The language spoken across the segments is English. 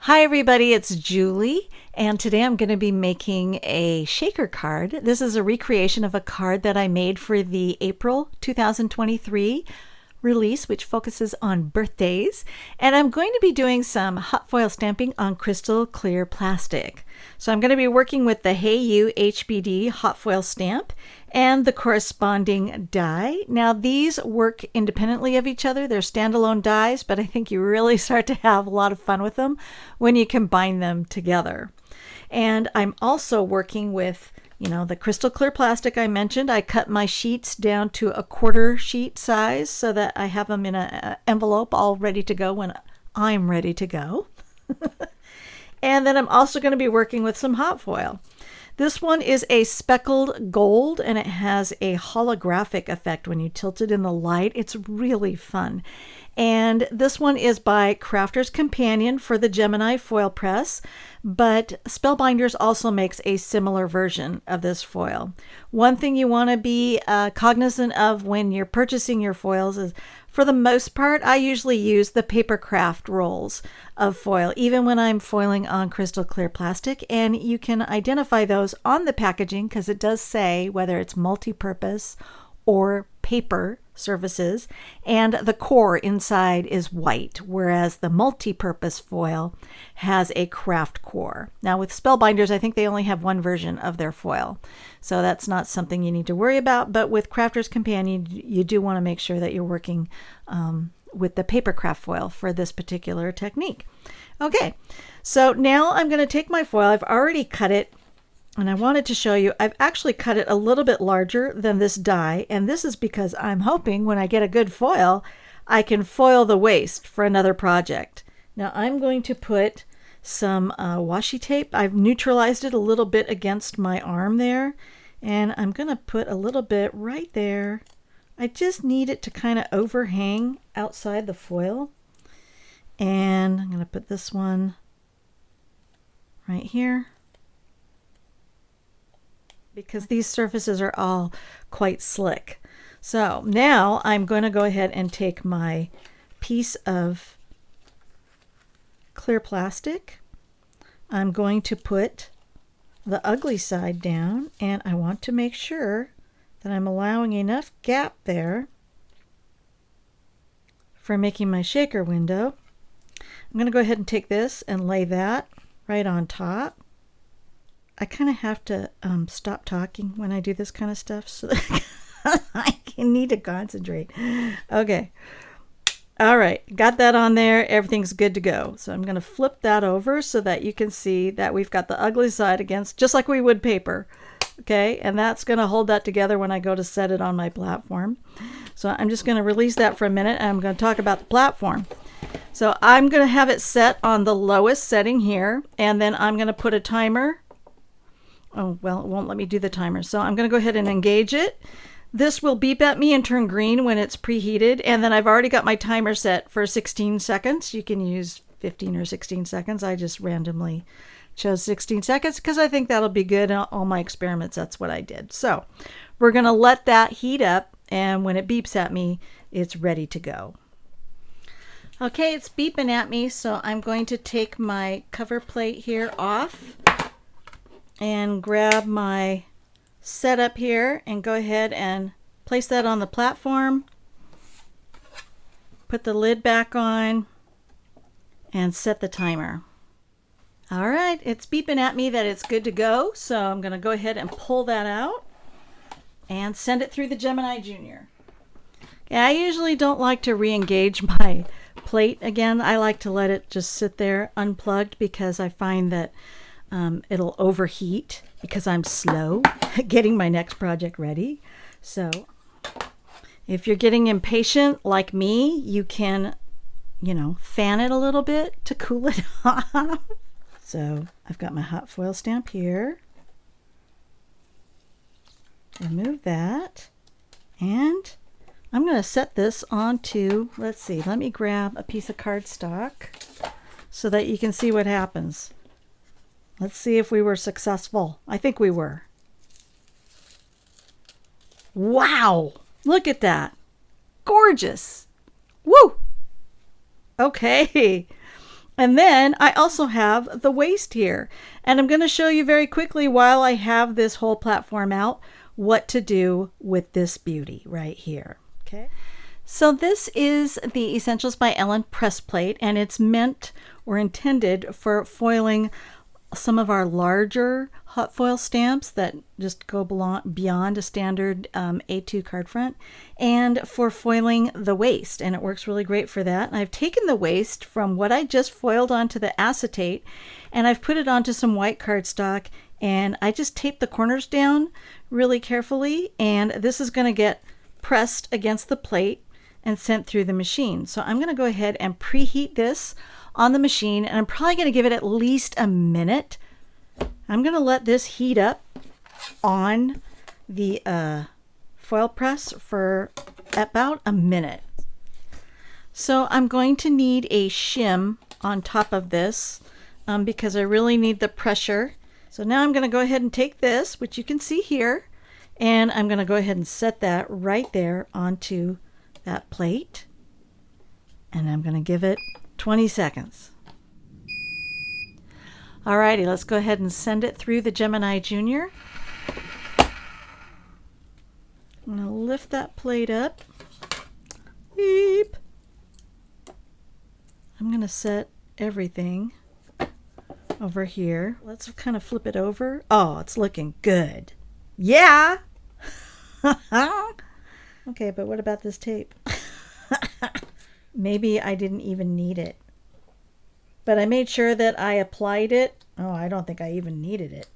Hi everybody, it's Julie, and today I'm going to be making a shaker card. This is a recreation of a card that I made for the April 2023 release, which focuses on birthdays, and I'm going to be doing some hot foil stamping on crystal clear plastic. So I'm going to be working with the Hey You HBD hot foil stamp and the corresponding die. Now these work independently of each other. They're standalone dies, but I think you really start to have a lot of fun with them when you combine them together. And I'm also working with the crystal clear plastic I mentioned. I cut my sheets down to a quarter sheet size so that I have them in an envelope all ready to go when I'm ready to go. And then I'm also going to be working with some hot foil. This one is a speckled gold, and it has a holographic effect when you tilt it in the light. It's really fun. And this one is by Crafter's Companion for the Gemini foil press, but Spellbinders also makes a similar version of this foil. One thing you want to be cognizant of when you're purchasing your foils is, for the most part, I usually use the Papercraft rolls of foil, even when I'm foiling on crystal clear plastic, and you can identify those on the packaging because it does say whether it's multi-purpose or paper surfaces, and the core inside is white, whereas the multi-purpose foil has a craft core. Now with Spellbinders, I think they only have one version of their foil, so that's not something you need to worry about, but with Crafter's Companion, you do want to make sure that you're working with the Papercraft foil for this particular technique. Okay, so now I'm going to take my foil. I've already cut it, and I wanted to show you, I've actually cut it a little bit larger than this die, and this is because I'm hoping when I get a good foil, I can foil the waste for another project. Now I'm going to put some washi tape. I've neutralized it a little bit against my arm there, and I'm going to put a little bit right there. I just need it to kind of overhang outside the foil, and I'm going to put this one right here, because these surfaces are all quite slick. So now I'm going to go ahead and take my piece of clear plastic. I'm going to put the ugly side down, and I want to make sure that I'm allowing enough gap there for making my shaker window. I'm going to go ahead and take this and lay that right on top. I kind of have to stop talking when I do this kind of stuff so that I need to concentrate. Okay. All right. Got that on there. Everything's good to go. So I'm going to flip that over so that you can see that we've got the ugly side against, just like we would paper. Okay. And that's going to hold that together when I go to set it on my platform. So I'm just going to release that for a minute, and I'm going to talk about the platform. So I'm going to have it set on the lowest setting here, and then I'm going to put a timer. Oh, well, it won't let me do the timer. So I'm going to go ahead and engage it. This will beep at me and turn green when it's preheated. And then I've already got my timer set for 16 seconds. You can use 15 or 16 seconds. I just randomly chose 16 seconds because I think that'll be good. In all my experiments, that's what I did. So we're going to let that heat up. And when it beeps at me, it's ready to go. Okay, it's beeping at me. So I'm going to take my cover plate here off and grab my setup here and go ahead and place that on the platform, put the lid back on, and set the timer. All right, it's beeping at me that it's good to go, so I'm going to go ahead and pull that out and send it through the Gemini Junior. Yeah, I usually don't like to re-engage my plate again. I like to let it just sit there unplugged because I find that it'll overheat because I'm slow getting my next project ready. So if you're getting impatient like me, you can, fan it a little bit to cool it off. So I've got my hot foil stamp here. Remove that. And I'm going to set this onto, let's see, let me grab a piece of cardstock so that you can see what happens. Let's see if we were successful. I think we were. Wow! Look at that. Gorgeous. Woo! Okay. And then I also have the waist here. And I'm going to show you very quickly while I have this whole platform out what to do with this beauty right here. Okay. So this is the Essentials by Ellen press plate, and it's meant or intended for foiling some of our larger hot foil stamps that just go beyond a standard A2 card front, and for foiling the waist, and it works really great for that. And I've taken the waist from what I just foiled onto the acetate, and I've put it onto some white cardstock, and I just taped the corners down really carefully, and this is going to get pressed against the plate and sent through the machine. So I'm going to go ahead and preheat this on the machine, and I'm probably going to give it at least a minute. I'm going to let this heat up on the foil press for about a minute. So I'm going to need a shim on top of this because I really need the pressure. So now I'm going to go ahead and take this, which you can see here, and I'm going to go ahead and set that right there onto that plate, and I'm going to give it 20 seconds. Alrighty, let's go ahead and send it through the Gemini Junior. I'm going to lift that plate up. Beep. I'm going to set everything over here. Let's kind of flip it over. Oh, it's looking good. Yeah. Okay, but what about this tape? Maybe I didn't even need it. But I made sure that I applied it. Oh, I don't think I even needed it.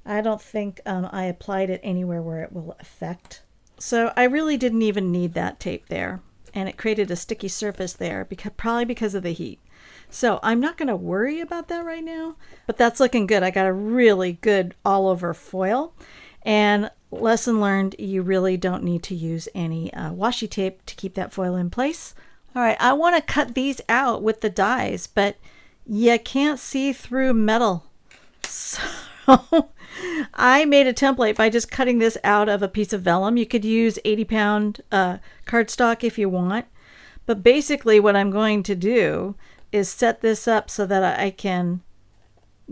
I don't think I applied it anywhere where it will affect. So I really didn't even need that tape there. And it created a sticky surface there, probably because of the heat. So I'm not going to worry about that right now. But that's looking good. I got a really good all over foil. And lesson learned, you really don't need to use any washi tape to keep that foil in place. All right, I want to cut these out with the dies, but you can't see through metal. So I made a template by just cutting this out of a piece of vellum. You could use 80-pound cardstock if you want. But basically what I'm going to do is set this up so that I can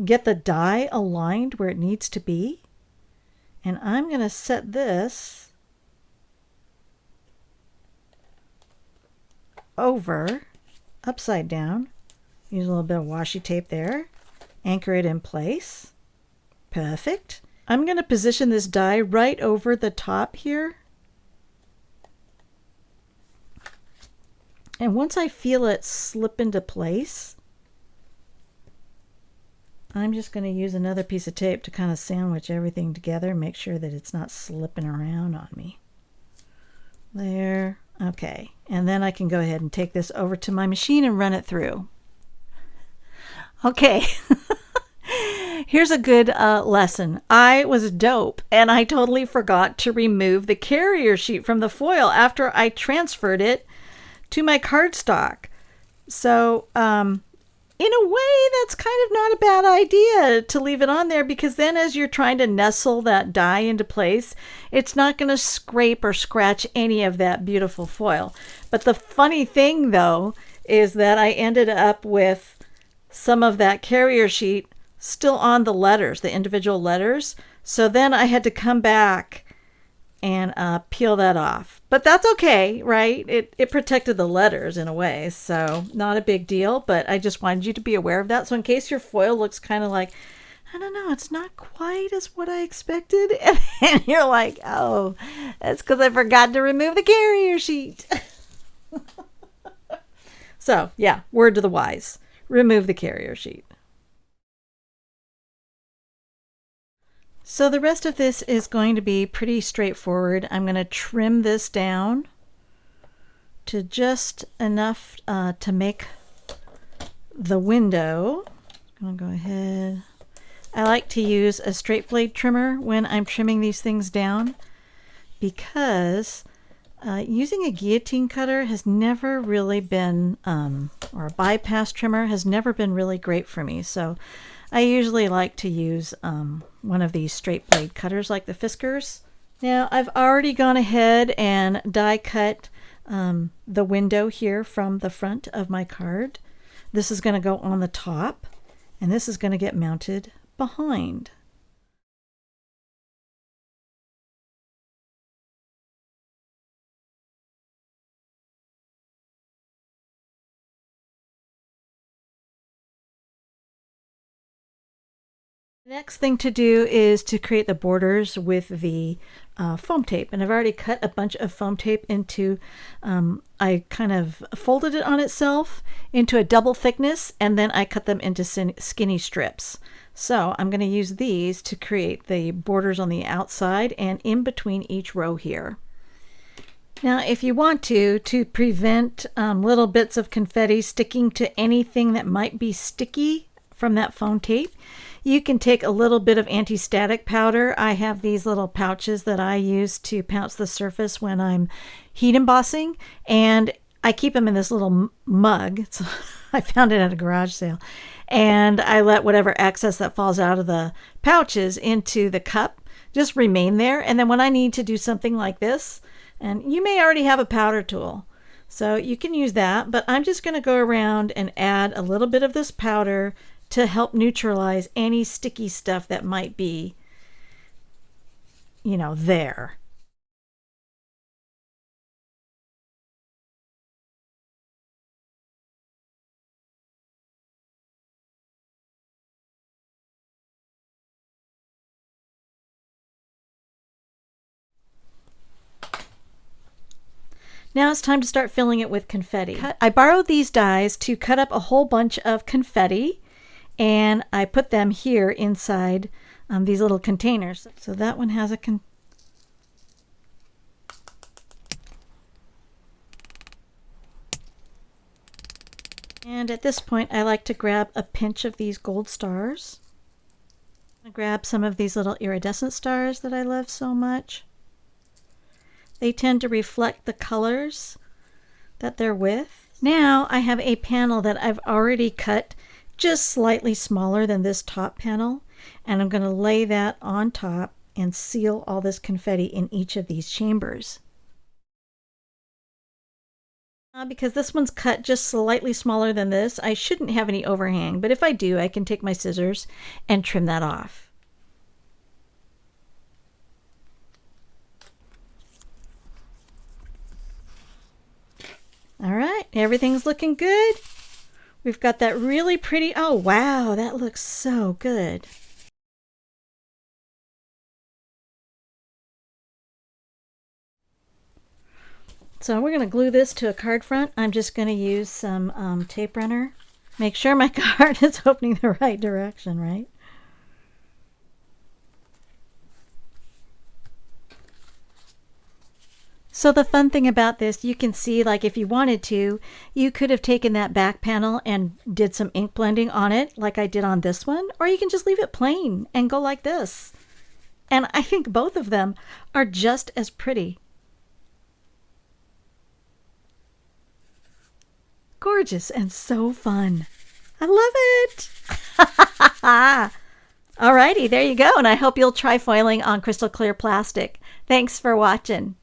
get the die aligned where it needs to be. And I'm going to set this over, upside down. Use a little bit of washi tape there. Anchor it in place. Perfect. I'm going to position this die right over the top here. And once I feel it slip into place, I'm just going to use another piece of tape to kind of sandwich everything together, make sure that it's not slipping around on me. There. Okay. And then I can go ahead and take this over to my machine and run it through. Okay. Here's a good lesson. I was dope and I totally forgot to remove the carrier sheet from the foil after I transferred it to my cardstock. So, in a way, that's kind of not a bad idea to leave it on there, because then as you're trying to nestle that die into place, it's not going to scrape or scratch any of that beautiful foil. But the funny thing, though, is that I ended up with some of that carrier sheet still on the letters, the individual letters. So then I had to come back and peel that off. But that's okay, right? It protected the letters in a way, so not a big deal, but I just wanted you to be aware of that. So in case your foil looks kind of like, I don't know, it's not quite as what I expected, and you're like, oh, that's because I forgot to remove the carrier sheet. So yeah, word to the wise, remove the carrier sheet. So the rest of this is going to be pretty straightforward. I'm going to trim this down to just enough to make the window. I'm going to go ahead. I like to use a straight blade trimmer when I'm trimming these things down, because using a guillotine cutter has never really been, or a bypass trimmer has never been really great for me. So I usually like to use one of these straight blade cutters like the Fiskars. Now I've already gone ahead and die cut the window here from the front of my card. This is going to go on the top, and this is going to get mounted behind. Next thing to do is to create the borders with the foam tape. And I've already cut a bunch of foam tape into, I kind of folded it on itself into a double thickness, and then I cut them into skinny strips. So I'm going to use these to create the borders on the outside and in between each row here. Now, if you want to prevent little bits of confetti sticking to anything that might be sticky from that foam tape, you can take a little bit of anti-static powder. I have these little pouches that I use to pounce the surface when I'm heat embossing, and I keep them in this little mug. I found it at a garage sale, and I let whatever excess that falls out of the pouches into the cup just remain there. And then when I need to do something like this, and you may already have a powder tool, so you can use that, but I'm just going to go around and add a little bit of this powder to help neutralize any sticky stuff that might be, there. Now it's time to start filling it with confetti. I borrowed these dies to cut up a whole bunch of confetti, and I put them here inside these little containers. So that one has a and at this point I like to grab a pinch of these gold stars. I grab some of these little iridescent stars that I love so much. They tend to reflect the colors that they're with. Now I have a panel that I've already cut just slightly smaller than this top panel, and I'm going to lay that on top and seal all this confetti in each of these chambers. Because this one's cut just slightly smaller than this, I shouldn't have any overhang, but if I do, I can take my scissors and trim that off. All right, everything's looking good. We've got that really pretty, oh wow, that looks so good. So we're going to glue this to a card front. I'm just going to use some tape runner. Make sure my card is opening the right direction, right? So the fun thing about this, you can see, like, if you wanted to, you could have taken that back panel and did some ink blending on it like I did on this one, or you can just leave it plain and go like this. And I think both of them are just as pretty. Gorgeous and so fun. I love it. Alrighty, there you go. And I hope you'll try foiling on crystal clear plastic. Thanks for watching.